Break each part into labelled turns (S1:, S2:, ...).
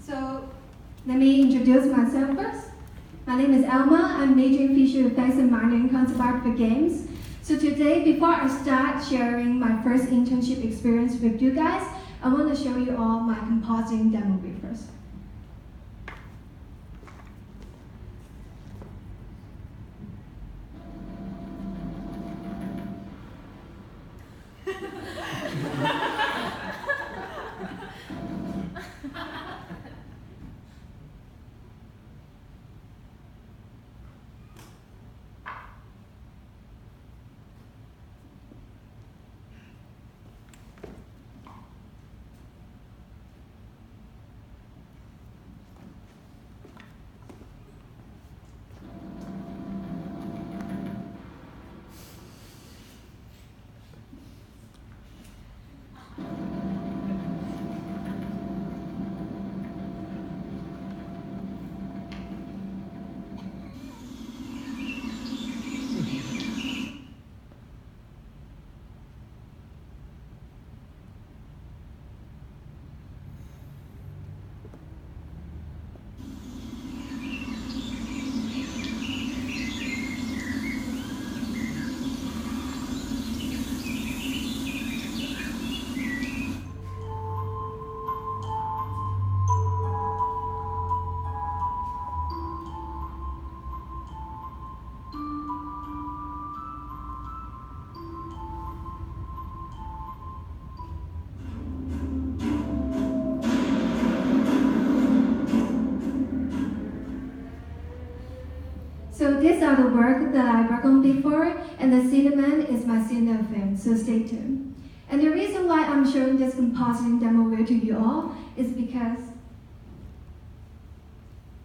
S1: So let me introduce myself first. My name is ELMA. I'm majoring in visual effects and minoring concept art for games. So today, before I start sharing my first internship experience with you guys, I want to show you all my compositing demo reel first. So these are the work that I worked on before, and the cinnamon is my senior film, so stay tuned. And the reason why I'm showing this compositing demo reel to you all is because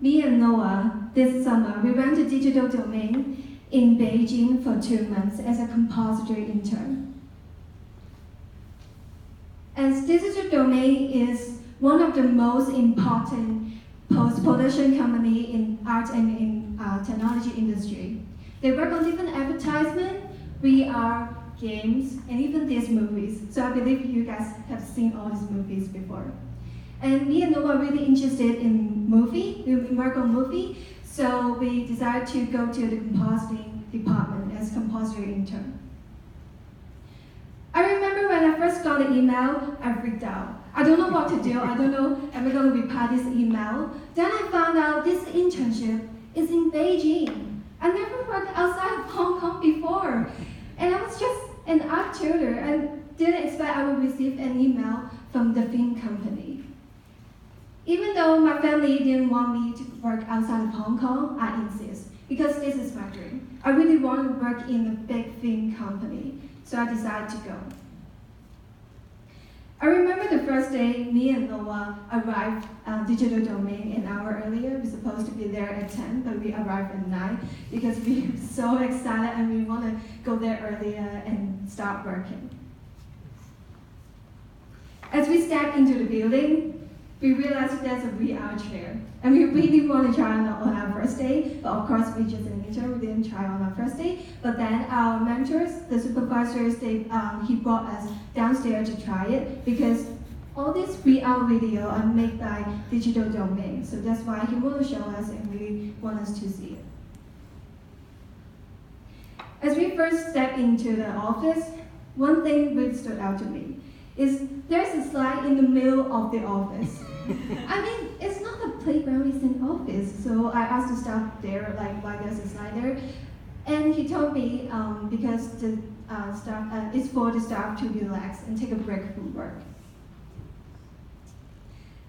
S1: me and Noah, this summer, we went to Digital Domain in Beijing for 2 months as a compositor intern. As Digital Domain is one of the most important post-production company in art and in technology industry. They work on different advertisement, VR, games, and even these movies. So I believe you guys have seen all these movies before. And me and Noah are really interested in movie. We work on movie, so we decided to go to the compositing department as compositor intern. I remember when I first got the email, I freaked out. I don't know what to do. I don't know, am I going to reply this email? Then I found out this internship is in Beijing. I never worked outside of Hong Kong before. And I was just an art tutor and didn't expect I would receive an email from the film company. Even though my family didn't want me to work outside of Hong Kong, I insist, because this is my dream. I really want to work in a big film company, so I decided to go. I remember the first day, me and Noah arrived at Digital Domain an hour earlier. We were supposed to be there at 10, but we arrived at 9 because we were so excited and we want to go there earlier and start working. As we stepped into the building, we realized there's a VR chair. And we really want to try on our first day, but of course we just an intern, we didn't try on our first day. But then our mentors, the supervisors, he brought us downstairs to try it because all this VR video are made by Digital Domain. So that's why he want to show us and really want us to see it. As we first stepped into the office, one thing really stood out to me is there's a slide in the middle of the office. I mean, it's not a playground, it's an office. So I asked the staff there, like, why there's a slide there? And he told me because the staff, it's for the staff to relax and take a break from work.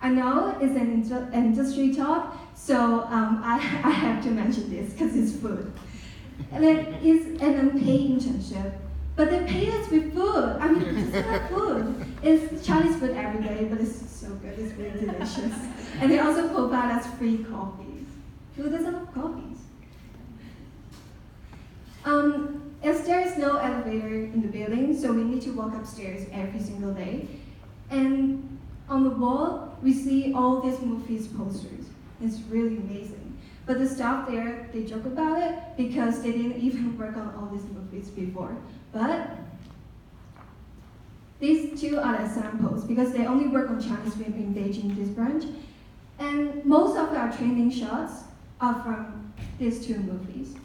S1: I know it's an industry talk, so I have to mention this because it's food. And it's an unpaid internship. But they pay us with food. I mean, it's not food. It's Chinese food every day, but it's so good. It's really delicious. And they also provide us free coffees. Who doesn't love coffees? As there is no elevator in the building, so we need to walk upstairs every single day. And on the wall, we see all these movies posters. It's really amazing. But the staff there, they joke about it because they didn't even work on all these movies before. But these two are the samples because they only work on Chinese film in Beijing, this branch. And most of our training shots are from these two movies.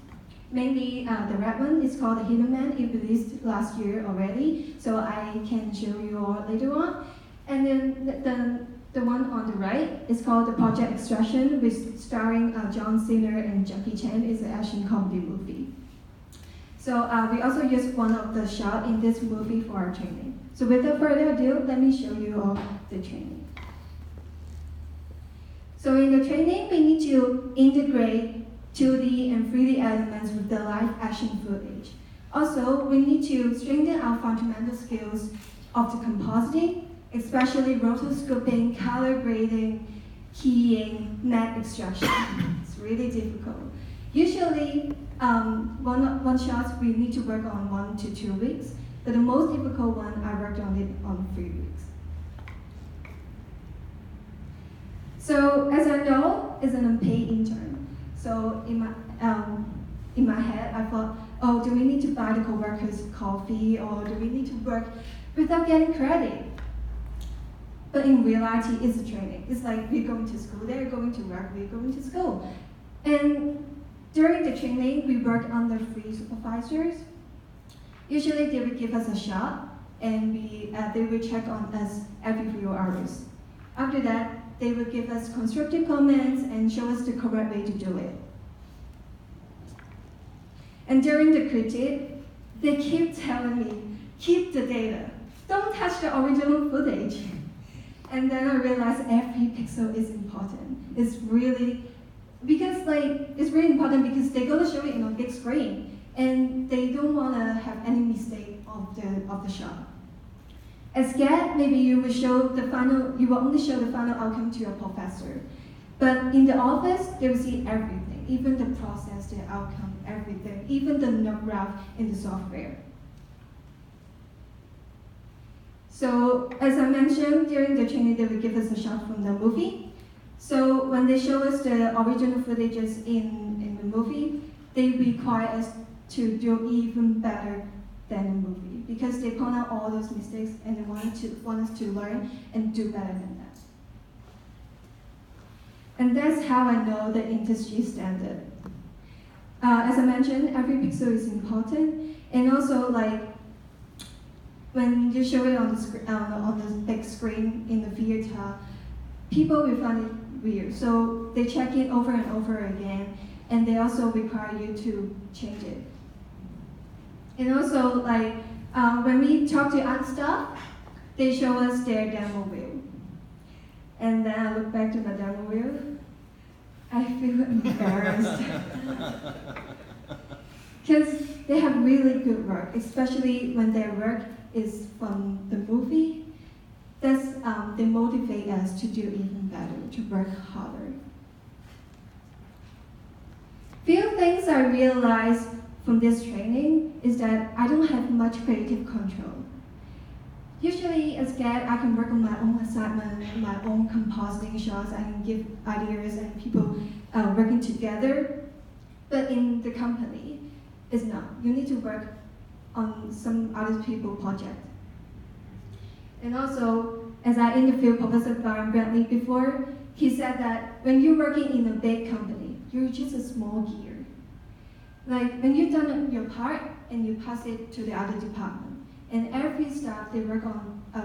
S1: Mainly the red one is called The Hidden Man. It released last year already, so I can show you all later on. And then the one on the right is called The Project Extraction, which starring John Cena and Jackie Chan. It's an action comedy movie. So we also used one of the shots in this movie for our training. So without further ado, let me show you all the training. So in the training, we need to integrate 2D and 3D elements with the live action footage. Also, we need to strengthen our fundamental skills of the compositing, especially rotoscoping, color grading, keying, net extraction. It's really difficult. Usually, one shot we need to work on 1 to 2 weeks, but the most difficult one, I worked on it on 3 weeks. So as I know, as an unpaid intern, so in my head, I thought, oh, do we need to buy the co-workers coffee, or do we need to work without getting credit? But in reality, it's a training. It's like we're going to school, they're going to work, we're going to school. And during the training, we work under 3 supervisors. Usually, they will give us a shot, and they will check on us every few hours. After that, they will give us constructive comments and show us the correct way to do it. And during the critique, they keep telling me, keep the data. Don't touch the original footage. And then I realized every pixel is important. It's really important because they're gonna show it on a big screen, and they don't wanna have any mistake of the shot. As SCAD, maybe you will only show the final outcome to your professor. But in the office, they will see everything, even the process, the outcome, everything, even the node graph in the software. So as I mentioned, during the training, they will give us a shot from the movie. So when they show us the original footages in the movie, they require us to do even better than the movie, because they point out all those mistakes and they want us to learn and do better than that. And that's how I know the industry standard. As I mentioned, every pixel is important, and also when you show it on the big screen in the theater, people will find it weird. So they check it over and over again, and they also require you to change it. And also, when we talk to other staff, they show us their demo reel. And then I look back to the demo reel, I feel embarrassed. Because they have really good work, especially when their work is from the movie. They motivate us to do even better, to work harder. Few things I realized from this training is that I don't have much creative control. Usually as SCAD, I can work on my own assignment, my own compositing shots, I can give ideas and people working together. But in the company, it's not. You need to work on some other people's project. And also, as I interviewed Professor Byron Bradley before, he said that when you're working in a big company, you're just a small gear. When you've done your part and you pass it to the other department, and every staff, they work on a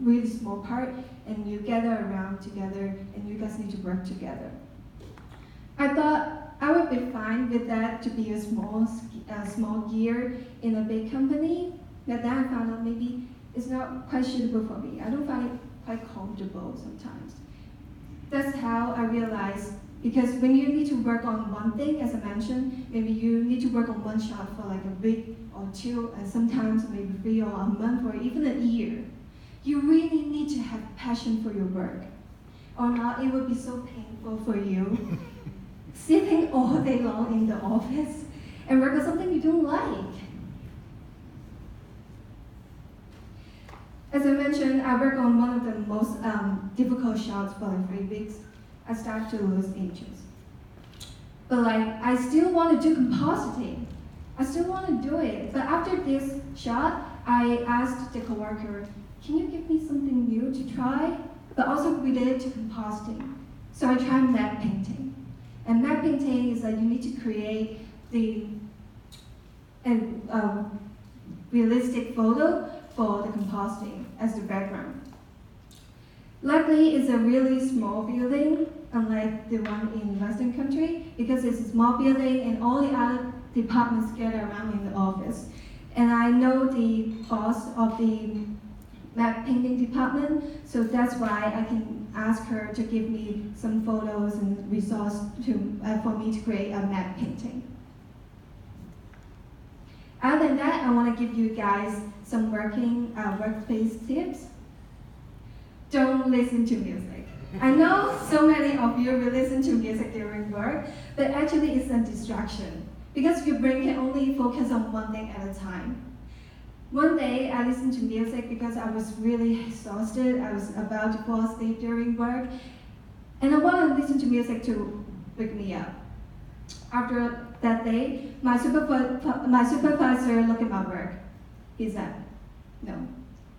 S1: really small part, and you gather around together, and you guys need to work together. I thought I would be fine with that, to be a small gear in a big company, but then I found out maybe it's not quite suitable for me. I don't find it quite comfortable sometimes. That's how I realized, because when you need to work on one thing, as I mentioned, maybe you need to work on one shot for a week or 2, and sometimes maybe 3 or a month or even a year. You really need to have passion for your work. Or not, it would be so painful for you sitting all day long in the office and work on something you don't like. As I mentioned, I work on one of the most difficult shots for 3 weeks. I start to lose interest. But I still want to do compositing. I still want to do it. But after this shot, I asked the coworker, can you give me something new to try? But also related to compositing. So I tried matte painting. And matte painting is that you need to create the realistic photo for the compositing as the background. Luckily, it's a really small building, unlike the one in Western country, because it's a small building and all the other departments gather around in the office. And I know the boss of the matte painting department, so that's why I can ask her to give me some photos and resource for me to create a matte painting. Other than that, I want to give you guys some workplace tips. Don't listen to music. I know so many of you will listen to music during work, but actually it's a distraction because your brain can only focus on one thing at a time. One day I listened to music because I was really exhausted. I was about to fall asleep during work, and I wanted to listen to music to wake me up. After that day, my supervisor looked at my work. He said, "No,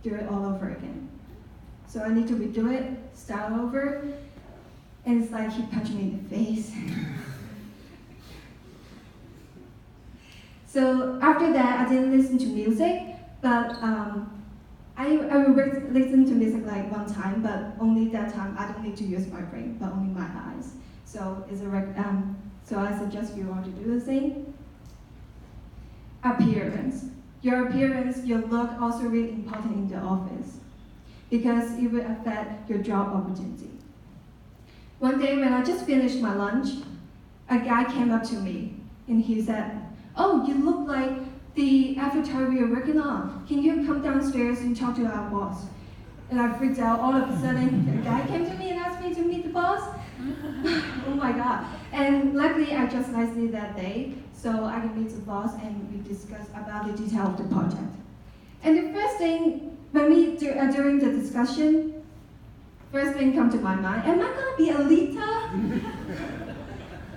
S1: do it all over again." So I need to redo it, start over, and it's like he punched me in the face. So after that, I didn't listen to music, but I will listen to music like one time, but only that time I don't need to use my brain, but only my eyes. So so I suggest you all to do the same. Appearance. Your appearance, your look, also really important in the office, because it will affect your job opportunity. One day when I just finished my lunch, a guy came up to me and he said, "Oh, you look like the avatar we are working on. Can you come downstairs and talk to our boss?" And I freaked out. All of a sudden, a guy came to me and asked me to meet the boss. Oh my God. And luckily, I just nicely that day, so I can meet the boss and we discuss about the detail of the project. And the first thing, during the discussion, first thing come to my mind, am I gonna be Alita?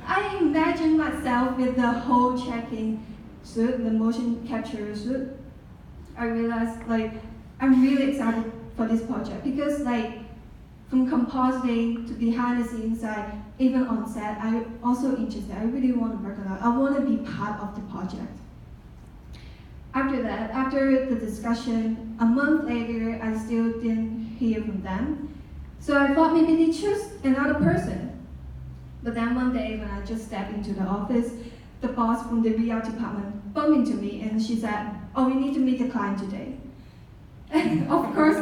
S1: I imagine myself with the whole checking suit, the motion capture suit. I realized I'm really excited for this project because from compositing to behind the scenes side, even on set, I'm also interested. I really want to work on it. I want to be part of the project. After that, after the discussion, a month later, I still didn't hear from them. So I thought maybe they choose another person. But then one day when I just stepped into the office, the boss from the VR department bumped into me and she said, "Oh, we need to meet the client today." And of course,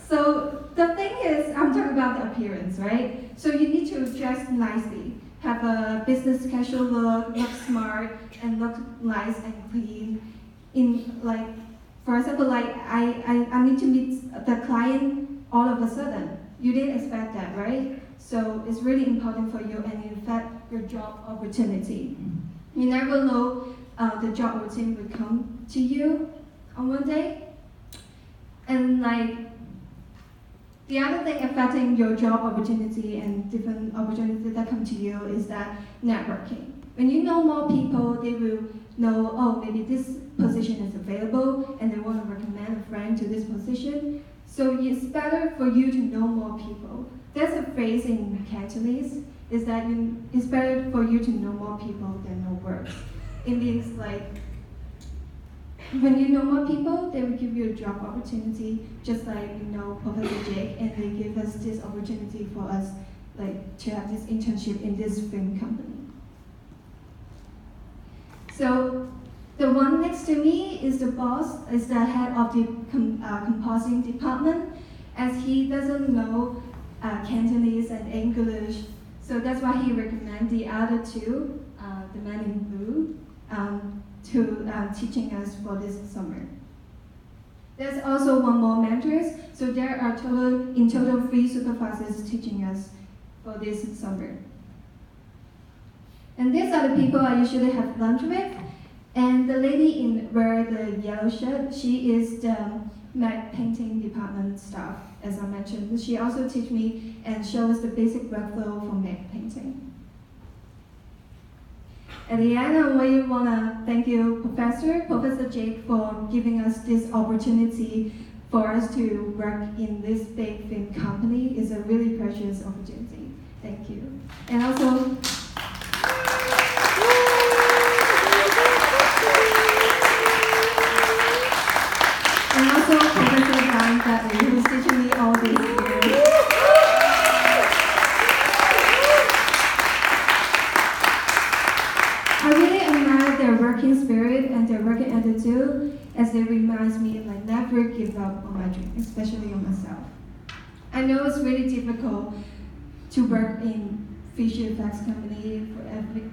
S1: so the thing is, I'm talking about the appearance, right? So you need to dress nicely, have a business casual look smart, and look nice and clean. For example, I need to meet the client all of a sudden. You didn't expect that, right? So it's really important for you and in fact your job opportunity. You never know the job opportunity will come to you on one day. And the other thing affecting your job opportunity and different opportunities that come to you is that networking. When you know more people, they will know, oh, maybe this position is available and they want to recommend a friend to this position. So it's better for you to know more people. There's a phrase in Cantonese, is that it's better for you to know more people than know words. It means when you know more people, they will give you a job opportunity, just like Professor Jake, and they give us this opportunity for us to have this internship in this film company. So the one next to me is the boss, is the head of the compositing department, as he doesn't know Cantonese and English, so that's why he recommends the other two, the man in blue, to teaching us for this summer. There's also one more mentors, so there are in total 3 supervisors teaching us for this summer. And these are the people I usually have lunch with. And the lady in wearing the yellow shirt, she is the matte painting department staff, as I mentioned. She also teach me and shows the basic workflow for matte painting. At the end, I really want to thank you, Professor Jake, for giving us this opportunity for us to work in this big film company. It's a really precious opportunity. Thank you. And also, Professor Dan Dudley, who's teaching me all this years. I really admire their working spirit and their working attitude as they remind me like never give up on my dream, especially on myself. I know it's really difficult to work in visual effects company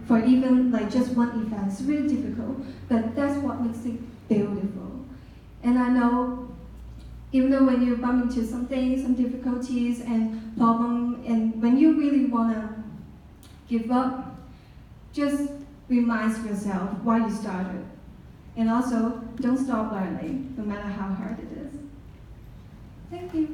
S1: for even like just one event. It's really difficult, but that's what makes it beautiful. And I know even though when you bump into something, some difficulties and problem, and when you really wanna give up, just remind yourself why you started. And also, don't stop learning, no matter how hard it is. Thank you.